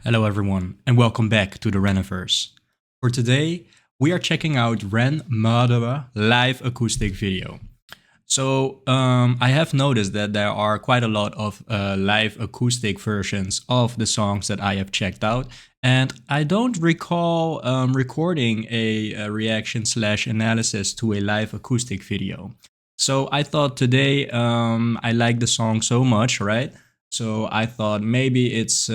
Hello everyone, and welcome back to the Reniverse. For today, we are checking out Ren Murderer live acoustic video. I have noticed that there are quite a lot of live acoustic versions of the songs that I have checked out, and I don't recall recording a reaction slash analysis to a live acoustic video. So I thought today I like the song so much, right? So I thought maybe it's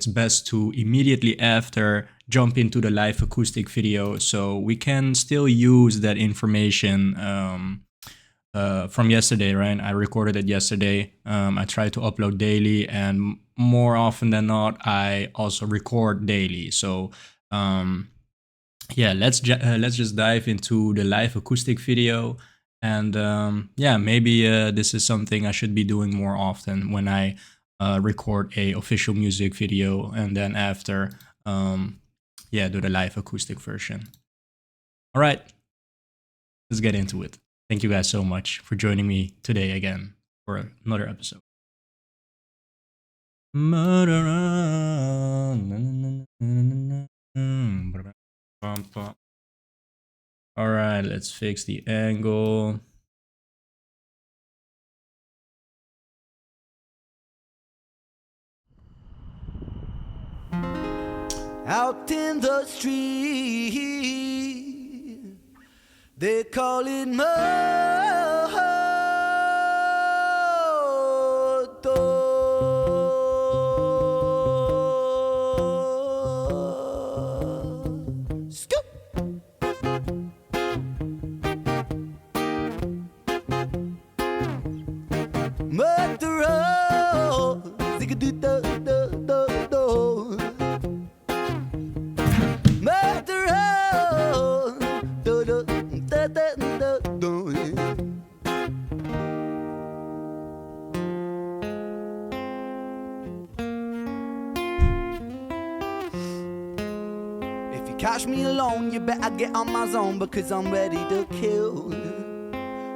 best to immediately after jump into the live acoustic video, so we can still use that information from yesterday, right? I recorded it yesterday. I try to upload daily, and more often than not, I also record daily. So yeah, let's just dive into the live acoustic video, and yeah, maybe this is something I should be doing more often when I record a official music video, and then after, yeah, do the live acoustic version. All right, let's get into it. Thank you guys so much for joining me today again for another episode. All right, let's fix the angle. Out in the street, they call it moto. Scoop. Murderer, zig-a-doo-do-do-do-do. If you catch me alone, you better get on my zone, because I'm ready to kill.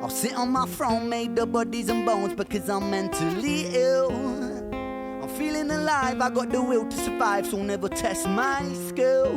I'll sit on my throne made of bodies and bones, because I'm mentally ill. I'm feeling alive, I got the will to survive, so never test my skill.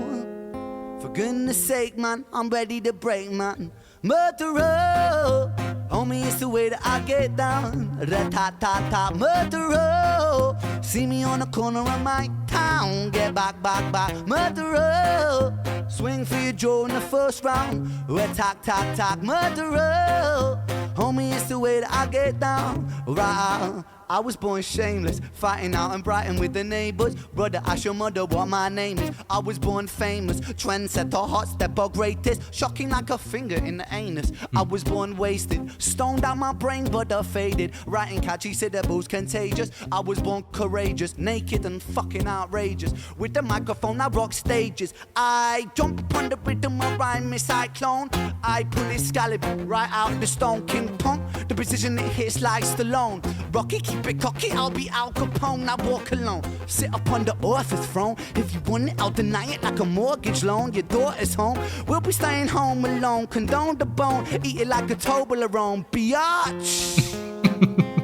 For goodness sake, man, I'm ready to break, man. Murderer, homie, it's the way that I get down. Rat-tat-tat-tat, murderer. See me on the corner of my town. Get back, back, back, murderer. Swing for your jaw in the first round. Rat-tat-tat-tat, murderer. Homie, it's the way that I get down. Right. I was born shameless, fighting out in Brighton with the neighbours. Brother, ask your mother what my name is. I was born famous, trendsetter, hot stepper, greatest. Shocking like a finger in the anus. I was born wasted, stoned out my brain, but I faded. Writing catchy syllables, contagious. I was born courageous, naked and fucking outrageous. With the microphone, I rock stages. I jump upon the rhythm of rhyme, cyclone. I pull it scallop right out the stone. King Kong, the precision it hits like Stallone. Rocky, keep it cocky, I'll be Al Capone. I walk alone, sit up on the office throne. If you want it, I'll deny it like a mortgage loan. Your daughter's home, we'll be staying home alone. Condone the bone, eat it like a Toblerone. Biatch.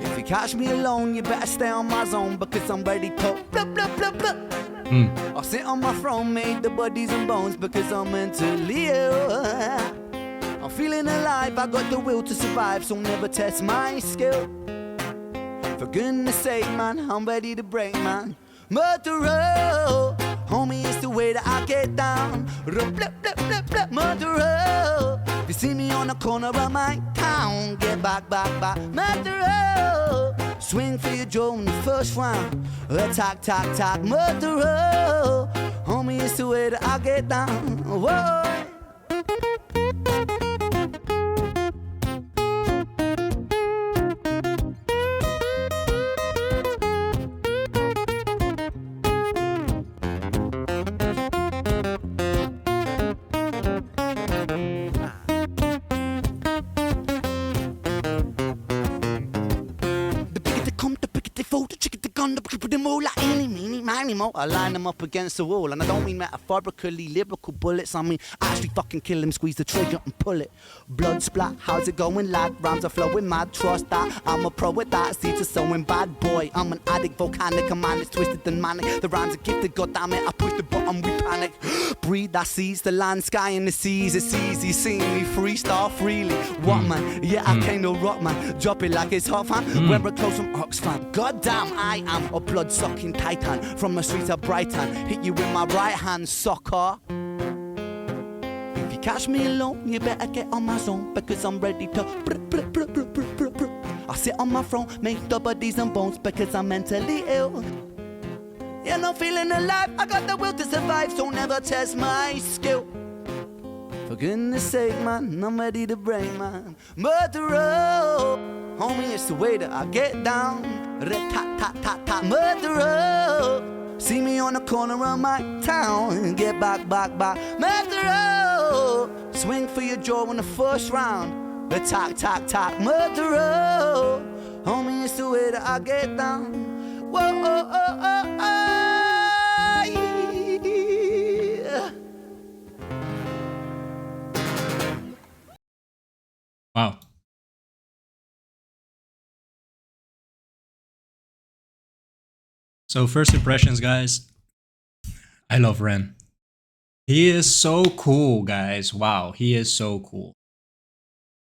If you catch me alone, you better stay on my zone, because I'm ready to blah, blah, blah, blah. I'll sit on my throne made of bodies and bones, because I'm mentally ill. I'm feeling alive, I got the will to survive, so never test my skill. For goodness sake, man, I'm ready to break, man. Murderer, homie, it's the way that I get down. Blah, blah, blah, blah, murderer. If you see me on the corner of my town, get back, back, back, murderer. Swing for your jaw in the first round. Attack, tack, tack, murderer. Homie, it's the way that I get down. Whoa. The bigger they come, the bigger they fold. The chicken, the gun, the bigger put them all like eeny, meeny, mine anymore. I line them up against the wall, and I don't mean metaphorically, lyrical bullets. I mean actually fucking kill him, squeeze the trigger and pull it. Blood splat, how's it going, lad? Rhymes are flowing mad, trust that. I'm a pro at that, seeds are sowing bad boy. I'm an addict, volcanic, a man is twisted and manic. The rhymes are gifted, goddammit, I push the button, we panic. Breathe, that sees the land, sky and the seas. It's easy seeing me freestyle freely. What man? Yeah, I came to rock man. Drop it like it's hot fam. We're close from Oxfam. Goddamn, I am a blood-sucking titan from the streets of Brighton. Hit you with my right hand, sucker. If you catch me alone, you better get on my zone, because I'm ready to I sit on my throne, make the bodies and bones, because I'm mentally ill. Yeah, no feeling alive, I got the will to survive, so never test my skill. For goodness sake, man, I'm ready to bring, man. Murderer, homie, it's the way that I get down. Rat-tat-tat-tat-tat, murderer. See me on the corner of my town. Get back, back, back, murderer. Swing for your jaw in the first round. Attack, murderer. Homie, it's the way that I get down. Whoa, oh, oh, oh, oh. Wow. So first impressions, guys. I love Ren. He is so cool, guys. Wow, he is so cool.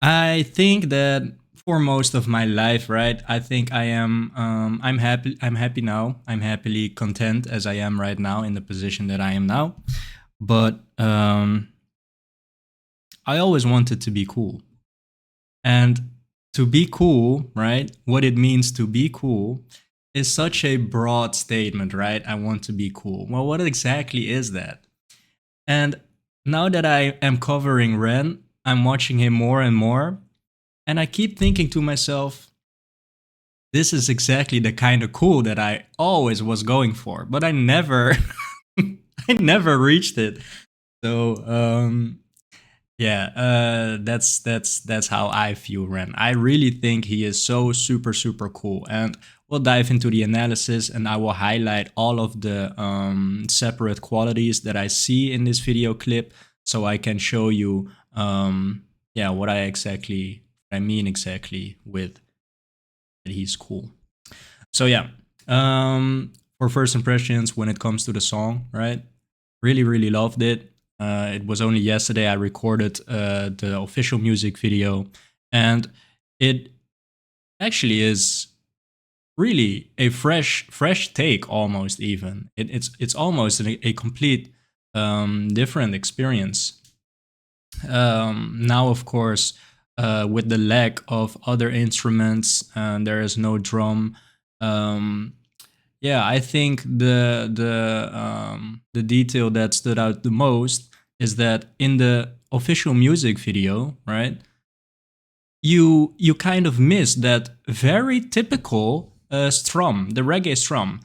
I think that for most of my life, right? I think I am I'm happy now. I'm happily content as I am right now in the position that I am now. But I always wanted to be cool. And to be cool, right? What it means to be cool is such a broad statement, right? I want to be cool. Well, what exactly is that? And now that I am covering Ren, I'm watching him more and more, and I keep thinking to myself, this is exactly the kind of cool that I always was going for, but I never, I never reached it. So, yeah, that's how I feel Ren. I really think he is so super cool, and we'll dive into the analysis, and I will highlight all of the separate qualities that I see in this video clip, so I can show you, yeah, what I mean exactly with that he's cool. So yeah, for first impressions when it comes to the song, right? Really loved it. It was only yesterday I recorded the official music video, and it actually is really a fresh take, almost even. It's almost a complete different experience. Now, of course, with the lack of other instruments, there is no drum. Yeah, I think the detail that stood out the most is that in the official music video, right, you kind of miss that very typical strum, the reggae strum.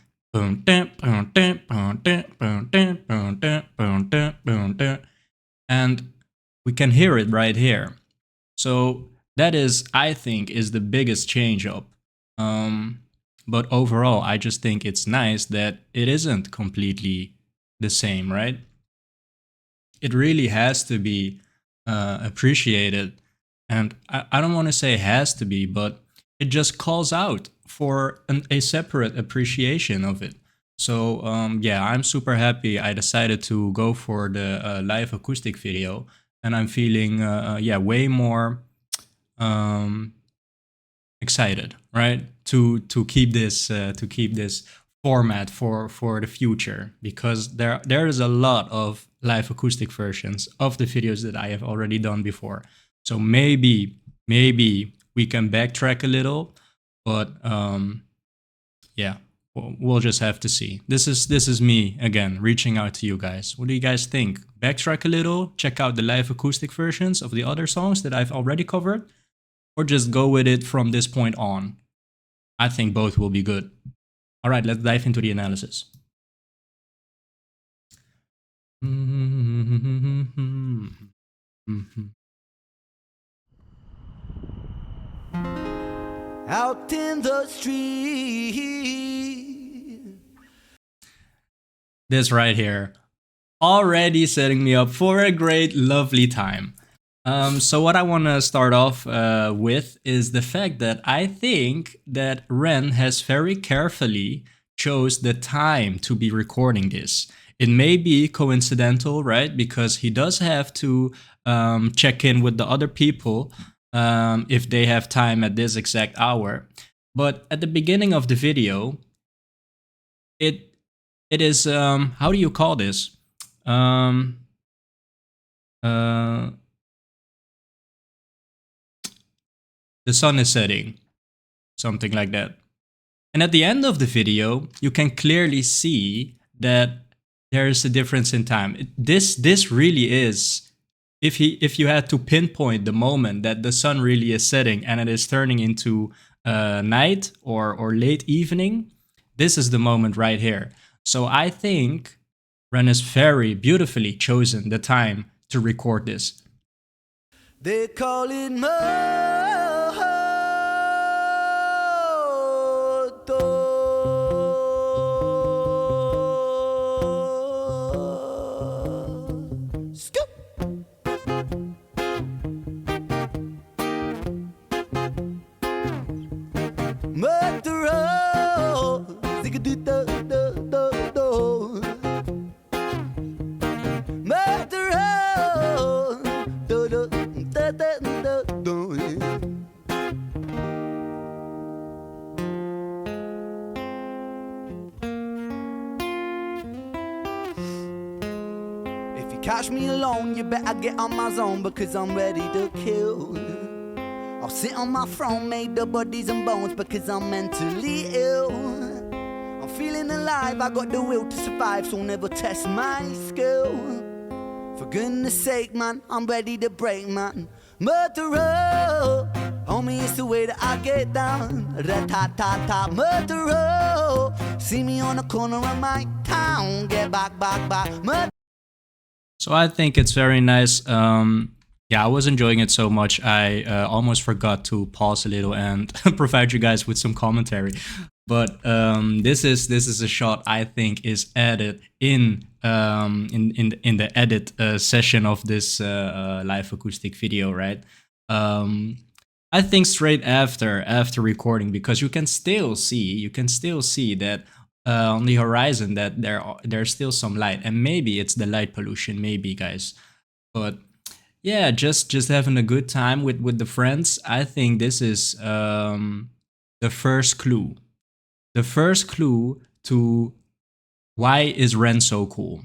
And we can hear it right here. So that is, I think, is the biggest change up. But overall, I just think it's nice that it isn't completely the same, right? It really has to be appreciated. And I don't want to say has to be, but it just calls out for a separate appreciation of it. So yeah, I'm super happy I decided to go for the live acoustic video, and I'm feeling yeah, way more excited, right? To keep this format for the future, because there is a lot of live acoustic versions of the videos that I have already done before. So maybe we can backtrack a little, but yeah, we'll just have to see. This is me again reaching out to you guys. What do you guys think? Backtrack a little, check out the live acoustic versions of the other songs that I've already covered, or just go with it from this point on? I think both will be good. All right, let's dive into the analysis. Out in the street. this right here, already setting me up for a great, lovely time. So what I want to start off with is the fact that I think that Ren has very carefully chose the time to be recording this. It may be coincidental, right? Because he does have to check in with the other people if they have time at this exact hour. But at the beginning of the video, it it is how do you call this? Um, uh, the sun is setting, something like that. And at the end of the video, you can clearly see that there is a difference in time. This really is, if you had to pinpoint the moment that the sun really is setting and it is turning into night or late evening, this is the moment right here. So I think Ren has very beautifully chosen the time to record this. They call it Scoop. Murderer, zig-a-doo-doo-doo-doo-doo. Murderer, do-do-do-do-do-do. If you catch me alone, you better get on my zone because I'm ready to kill. I'll sit on my throne made of bodies and bones because I'm mentally ill. I'm feeling alive, I got the will to survive, so never test my skill. For goodness sake, man, I'm ready to break, man. Murderer, homie, it's the way that I get down. Rat-tat-tat-tat, murderer. See me on the corner of my town, get back, back, back. So I think it's very nice. Yeah, I was enjoying it so much, I almost forgot to pause a little and provide you guys with some commentary. But this is a shot I think is added in the edit session of this live acoustic video, right? I think straight after recording, because you can still see that on the horizon that there's still some light, and maybe it's the light pollution, maybe, guys. But yeah, just having a good time with the friends. I think this is the first clue. The first clue to why is Ren so cool.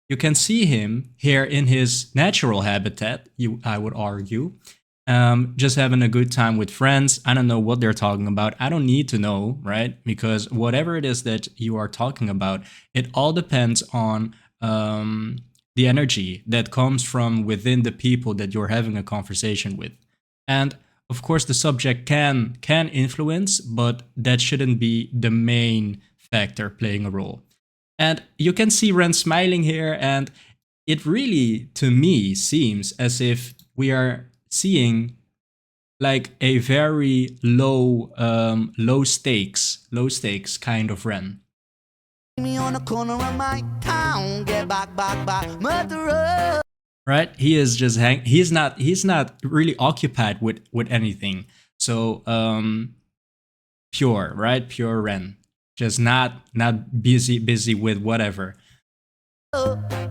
You can see him here in his natural habitat, I would argue. Just having a good time with friends. I don't know what they're talking about. I don't need to know, right? Because whatever it is that you are talking about, it all depends on the energy that comes from within the people that you're having a conversation with. And of course, the subject can influence, but that shouldn't be the main factor playing a role. And you can see Ren smiling here, and it really, to me, seems as if we are seeing like a very low stakes kind of Ren. Me on the corner of my town, get back, back, back, murderer. Right? He is just he's not really occupied with anything. So pure, right? Pure Ren. Just not busy with whatever.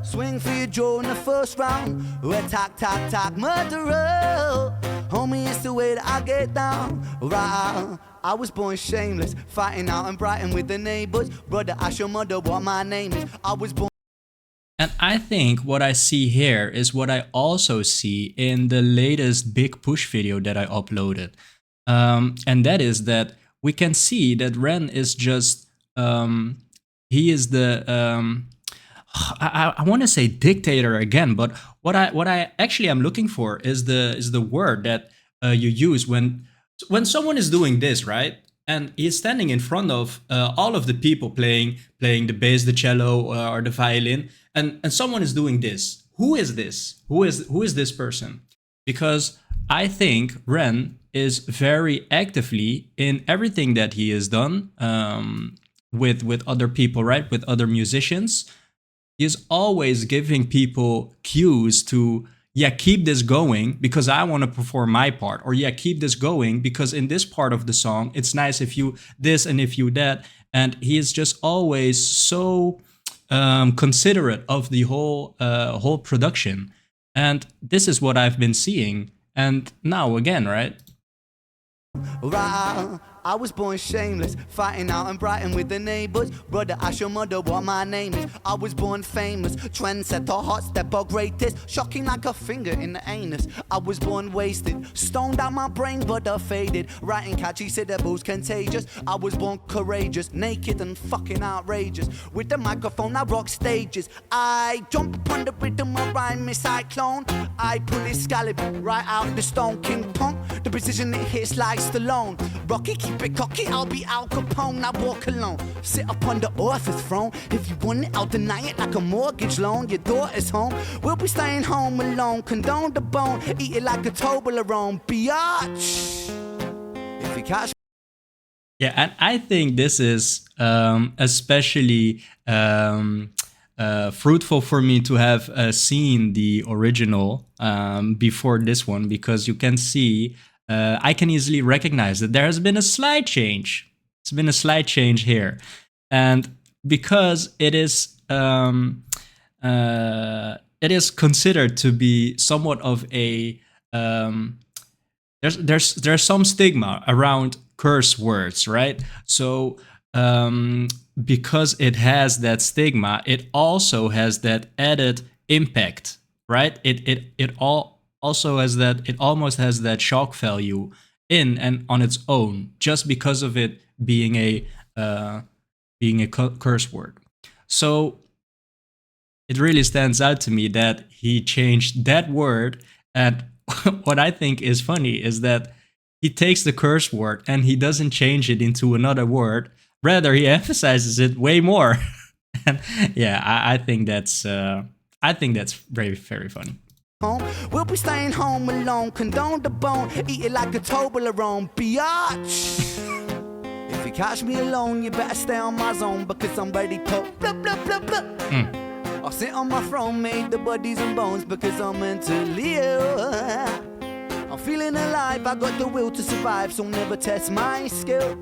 Swing for your jaw in the first round. Attack, tack, tack, murderer. Homie, it's the way that I get down. Right. I was born shameless, fighting out in Brighton with the neighbors. Brother, ask your mother what my name is. I was born. And I think what I see here is what I also see in the latest Big Push video that I uploaded. And that is that we can see that Ren is just, he is the, I want to say dictator again, but what I actually am looking for is the word that you use when someone is doing this, right? And he's standing in front of all of the people playing the bass, the cello, or the violin, and someone is doing this. Who is this? Who is this person? Because I think Ren is very actively in everything that he has done with other people, right? With other musicians, he's always giving people cues to, yeah, keep this going because I want to perform my part, or yeah, keep this going because in this part of the song it's nice if you this and if you that. And he is just always so considerate of the whole production. And this is what I've been seeing, and now again, right? Right, I was born shameless, fighting out in Brighton with the neighbours. Brother, ask your mother what my name is. I was born famous, trendsetter, hot stepper, greatest, shocking like a finger in the anus. I was born wasted, stoned out my brain, but I faded. Writing catchy syllables, contagious. I was born courageous, naked and fucking outrageous. With the microphone, I rock stages. I jump upon the rhythm of rhyme, me cyclone. I pull Excalibur right out the stone, King Kong. The precision it hits like Stallone. Rocky, keep it cocky, I'll be Al Capone. I walk alone, sit upon the office throne. If you want it, I'll deny it like a mortgage loan. Your daughter's home, we'll be staying home alone. Condone the bone, eat it like a Toblerone. Biatch. If you catch. Yeah, and I think this is especially fruitful for me to have seen the original before this one, because you can see, I can easily recognize that there has been a slight change. It's been a slight change here. And because it is considered to be somewhat of a there's some stigma around curse words, right? So because it has that stigma, it also has that added impact, right? Also has that, it almost has that shock value in and on its own, just because of it being a curse word. So it really stands out to me that he changed that word. And what I think is funny is that he takes the curse word and he doesn't change it into another word. Rather, he emphasizes it way more. And yeah, I think that's very, very funny. We'll be staying home alone, condone the bone, eat it like a Toblerone, biatch. If you catch me alone, you better stay on my zone, because I'm ready to blah blah blah blah. I'll sit on my throne, made the bodies and bones, because I'm mentally ill. I'm feeling alive, I got the will to survive, so never test my skill.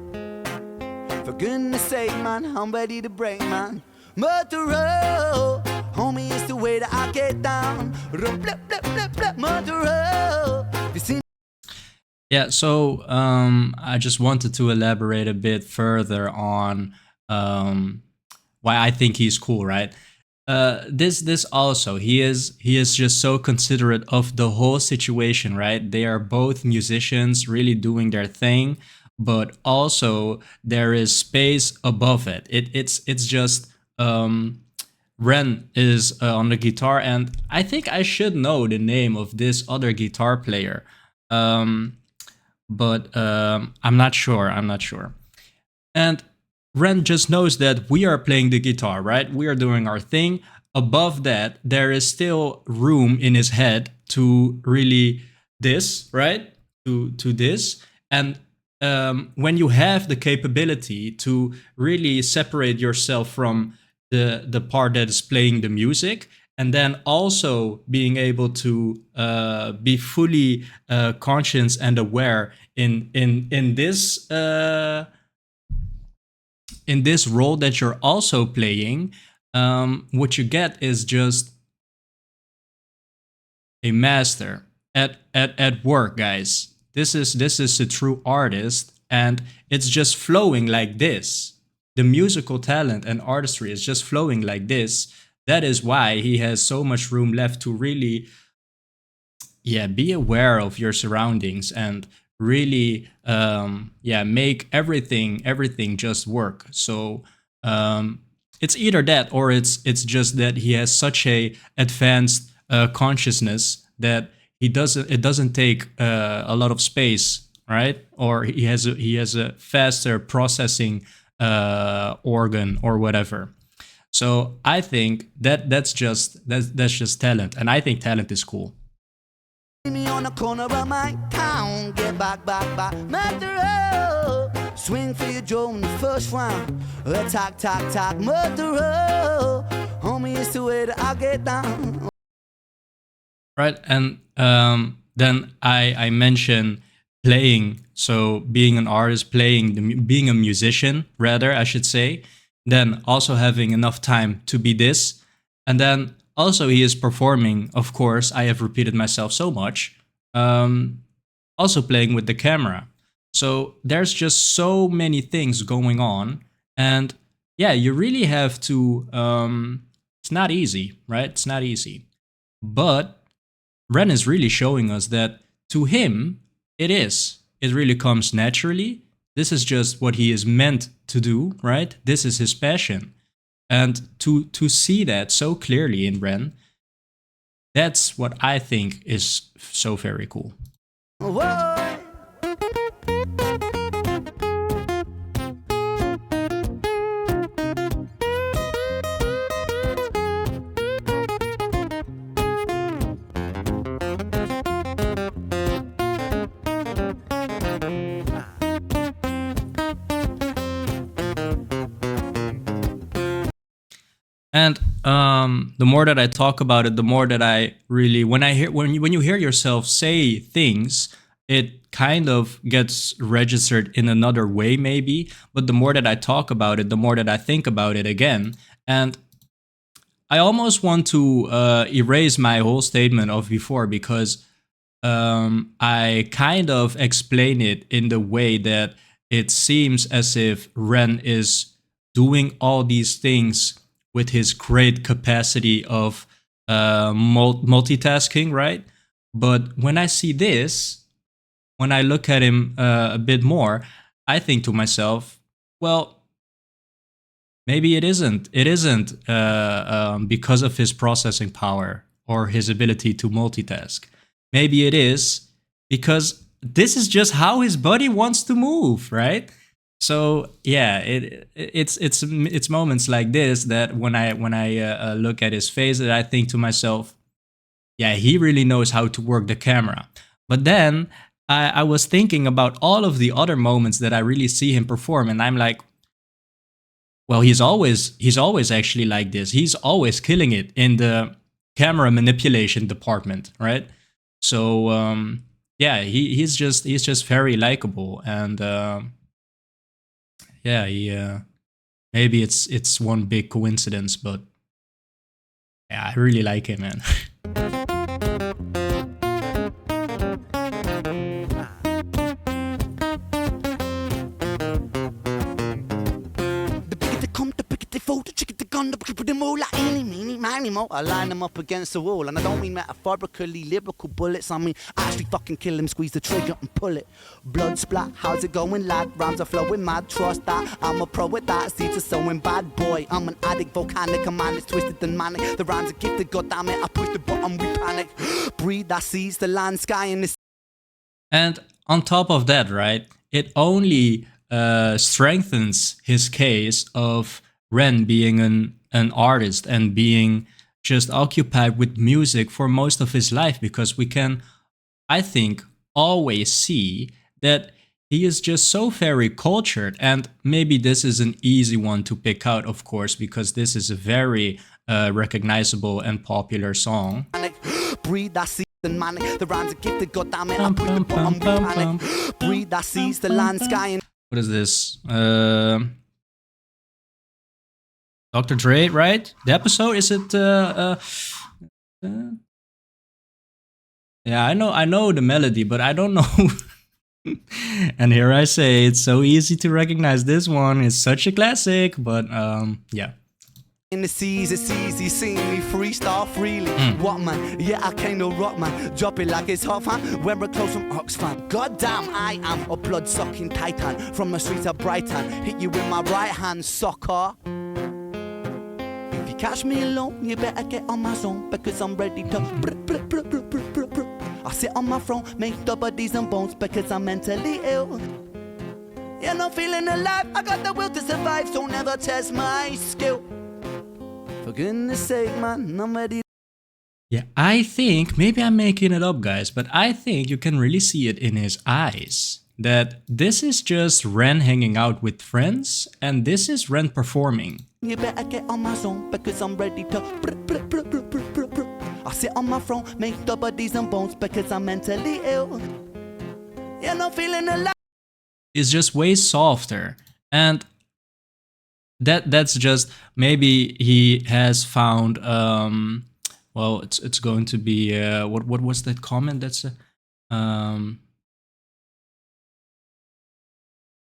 For goodness sake, man, I'm ready to break, man. Murderer, homie, it's the way that I get down. Blah, blah, blah, blah, murderer. You see? Yeah, so I just wanted to elaborate a bit further on why I think he's cool, right? This also, he is just so considerate of the whole situation, right? They are both musicians really doing their thing, but also there is space above it. It's just Ren is on the guitar, and I think I should know the name of this other guitar player, but I'm not sure. And Ren just knows that we are playing the guitar, right? We are doing our thing. Above that, there is still room in his head to really this, right? To this. And when you have the capability to really separate yourself from the part that is playing the music, and then also being able to be fully conscious and aware in this role that you're also playing, what you get is just a master at work, guys. This is a true artist, and it's just flowing like this. The musical talent and artistry is just flowing like this. That is why he has so much room left to really, yeah, be aware of your surroundings and really, yeah, make everything just work. So it's either that, or it's just that he has such a advanced consciousness that it doesn't take a lot of space, right? Or he has a faster processing organ or whatever. So I think that's just talent, and I think talent is cool. Me on the corner of my town, get back, murderer. Swing for your jaw in the first round. Attack, murderer. Homie, it's the way that I get down. Right, and then I mentioned playing, so being an artist, being a musician, rather, I should say, then also having enough time to be this, and then also he is performing, of course, I have repeated myself so much, also playing with the camera. So there's just so many things going on, and yeah, you really have to, it's not easy, right? It's not easy. But Ren is really showing us that to him, it is. It really comes naturally. This is just what he is meant to do, right? This is his passion. And to see that so clearly in Ren, that's what I think is so very cool. Whoa. And the more that I talk about it, the more that I really, when you hear yourself say things, it kind of gets registered in another way, maybe. But the more that I talk about it, the more that I think about it again, and I almost want to erase my whole statement of before, because I kind of explain it in the way that it seems as if Ren is doing all these things with his great capacity of multitasking, right? But when I see this, when I look at him a bit more, I think to myself, well, maybe it isn't. It isn't because of his processing power or his ability to multitask. Maybe it is because this is just how his body wants to move, right? So yeah, it's moments like this that when I look at his face, that I think to myself, yeah, he really knows how to work the camera. But then I was thinking about all of the other moments that I really see him perform, and I'm like, well, he's always actually like this. He's always killing it in the camera manipulation department, right? So yeah, he's just very likable, and yeah, maybe it's one big coincidence, but yeah, I really like him, man. I line them up against the wall, and I don't mean metaphorically, lyrical bullets. I mean actually fucking kill him, squeeze the trigger and pull it. Blood splat, how's it going, lad? Rhymes are flowing mad, trust that. I'm a pro with that, seeds are sowing bad boy. I'm an addict, volcanic, a man is twisted and manic. The rhymes are gifted, goddamn it, I push the button, we panic. Breathe, that sees the land, sky, and the. And on top of that, right, it only strengthens his case of Ren being an artist and being just occupied with music for most of his life, because we can, I think, always see that he is just so very cultured. And maybe this is an easy one to pick out, of course, because this is a very recognizable and popular song. Breathe, that sees the manic. The rhymes are gifted, goddamn it, I push the button, we panic. Breathe, that sees the land, sky, and. What is this? Dr. Dre, right? The episode, is it? Yeah, I know the melody, but I don't know. And here I say, it's so easy to recognize this one. It's such a classic, but yeah. In the seas, it's easy seeing me freestyle freely. What man? Yeah, I came to rock man. Drop it like it's hot fan. Wear a clothes from Oxfam. Goddamn, I am a blood-sucking titan from the streets of Brighton. Hit you with my right hand, sucker. If you catch me alone, you better get on my zone, because I'm ready to. I sit on my throne, make the bodies and bones, because I'm mentally ill. You're not feeling alive. I got the will to survive, so never test my skill. For goodness sake, man, I'm ready. Yeah, I think maybe I'm making it up, guys, but I think you can really see it in his eyes that this is just Ren hanging out with friends, and this is Ren performing. You better get on my zone because I'm ready to. I sit on my throne, make the bodies and bones because I'm mentally ill. You're not feeling alive. It's just way softer, and that's just maybe he has found well, it's going to be what was that comment? That's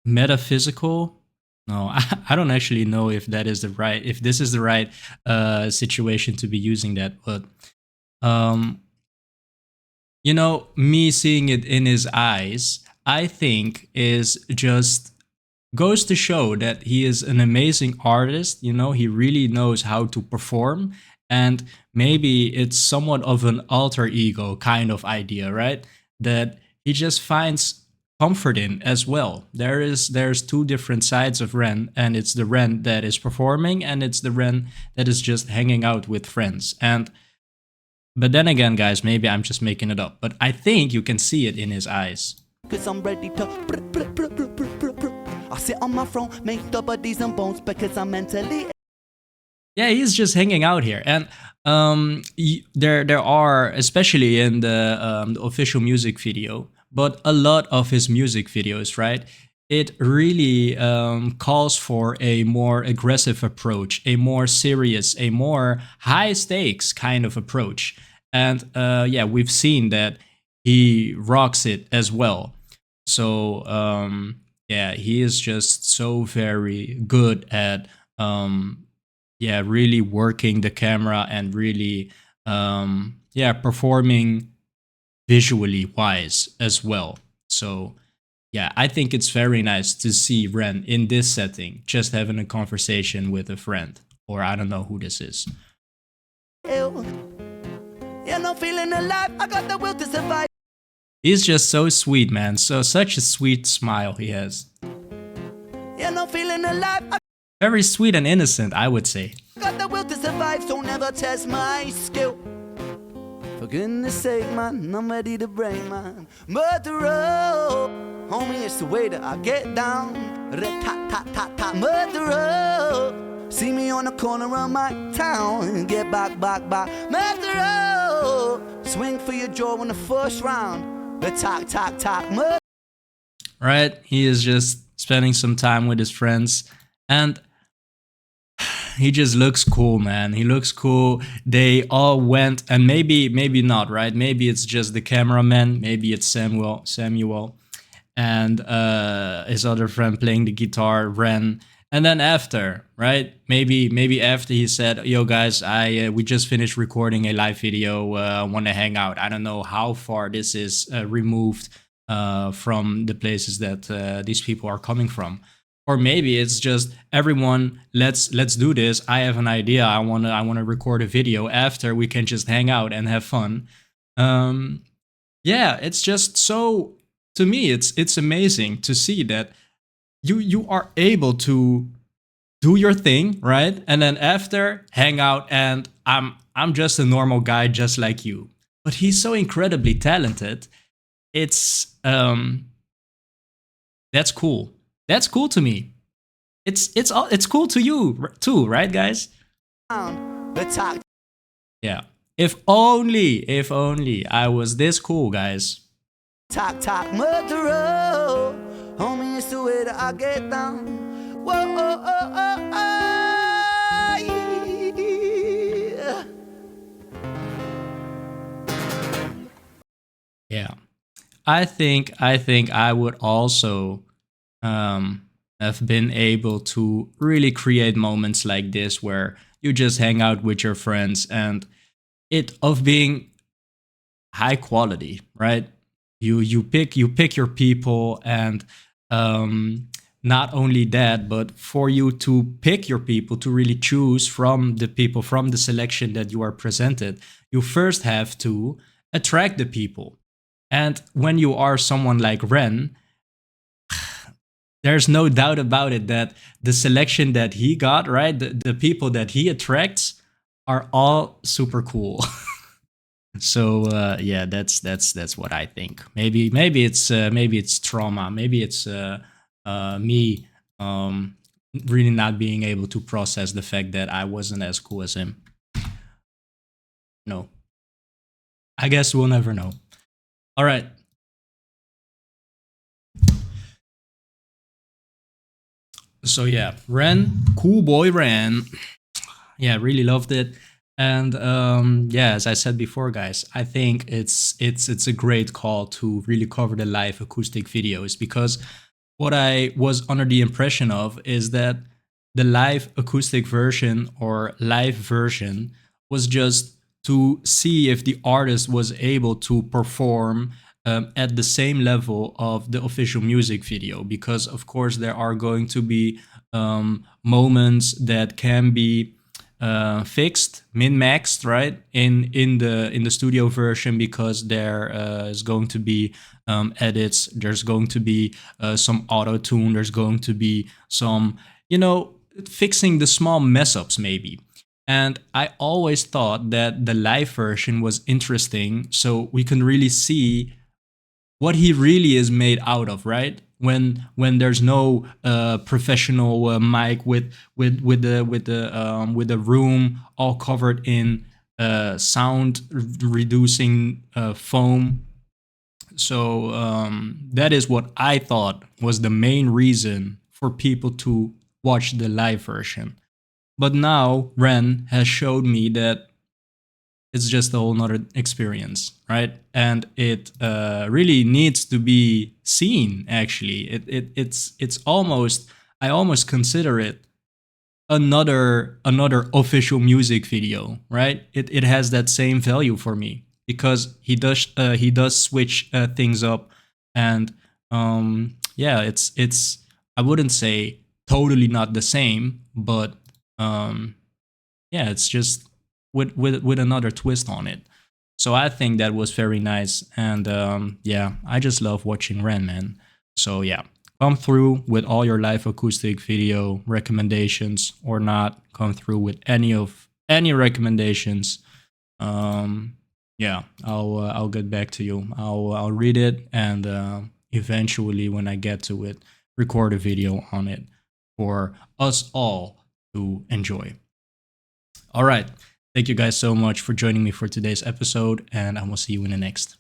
metaphysical. No, I don't actually know if that is the right, if this is the right situation to be using that, but um you know, me seeing it in his eyes, I think is just goes to show that he is an amazing artist. You know, he really knows how to perform, and maybe it's somewhat of an alter ego kind of idea, right? That he just finds comfort in as well. There's two different sides of Ren, and it's the Ren that is performing, and it's the Ren that is just hanging out with friends. And but then again, guys, maybe I'm just making it up, but I think you can see it in his eyes. Cause I'm ready to. I sit on my throne, make the bodies and bones because I'm mentally. Yeah, he's just hanging out here, and there are, especially in the official music video, but a lot of his music videos, right? It really calls for a more aggressive approach, a more serious, a more high stakes kind of approach, and yeah, we've seen that he rocks it as well. So yeah, he is just so very good at yeah, really working the camera and really yeah, performing visually wise as well. So yeah, I think it's very nice to see Ren in this setting, just having a conversation with a friend, or I don't know who this is. You're not feeling alive. I got the will to survive. He's just so sweet, man. So such a sweet smile he has. You're not feeling alive. Very sweet and innocent, I would say. Got the will to survive, so never test my skill. For goodness sake, man, I'm ready to bring man. Murderer, homie, it's the way that I get down. Rat-tat-tat-tat-tat, murderer. See me on the corner of my town. Get back, back, back, murderer. Swing for your jaw in the first round. Rat-tat-tat-tat, murderer. Right, he is just spending some time with his friends, and he just looks cool, man. He looks cool. They all went, and maybe not, right? Maybe it's just the cameraman, maybe it's Samuel, and his other friend playing the guitar, Ren. And then after, right? Maybe after he said, "Yo, guys, we just finished recording a live video. Want to hang out?" I don't know how far this is removed from the places that these people are coming from. Or maybe it's just everyone, let's do this. I have an idea. I wanna record a video. After, we can just hang out and have fun. Yeah, it's just so, to me, it's amazing to see that you are able to do your thing, right? And then after, hang out, and I'm just a normal guy just like you. But he's so incredibly talented. It's that's cool. That's cool to me. It's cool to you too, right, guys? Yeah. If only I was this cool, guys. Talk, talk, murderer. Homie, it's the way that I get down. Whoa, oh, oh, oh, oh, yeah. Yeah. I think I would also have been able to really create moments like this where you just hang out with your friends, and it of being high quality, right? You pick your people, and not only that, but for you to pick your people, to really choose from the people, from the selection that you are presented, you first have to attract the people. And when you are someone like Ren, there's no doubt about it that the selection that he got, right, the people that he attracts are all super cool. So yeah, that's what I think. Maybe it's trauma. Maybe it's me really not being able to process the fact that I wasn't as cool as him. No, I guess we'll never know. All right. So yeah, Ren, cool boy Ren. Yeah, really loved it. And yeah, as I said before, guys, I think it's a great call to really cover the live acoustic videos, because what I was under the impression of is that the live acoustic version or live version was just to see if the artist was able to perform at the same level of the official music video, because of course there are going to be moments that can be fixed, min-maxed, right? In the studio version, because there is going to be edits. There's going to be some auto tune. There's going to be some, fixing the small mess ups maybe. And I always thought that the live version was interesting, so we can really see what he really is made out of, right? When there's no professional mic with the room all covered in sound reducing foam. So that is what I thought was the main reason for people to watch the live version. But now Ren has showed me that it's just a whole nother experience, right? And it really needs to be seen. Actually, it's almost, I almost consider it another official music video, right? It has that same value for me, because he does switch things up. And yeah, it's I wouldn't say totally not the same, but yeah, it's just with another twist on it. So I think that was very nice, and yeah, I just love watching Ren, man. So yeah, come through with all your live acoustic video recommendations, or not come through with any recommendations. Um, yeah, I'll get back to you. I'll read it, and eventually, when I get to it, record a video on it for us all to enjoy. All right. Thank you guys so much for joining me for today's episode, and I will see you in the next.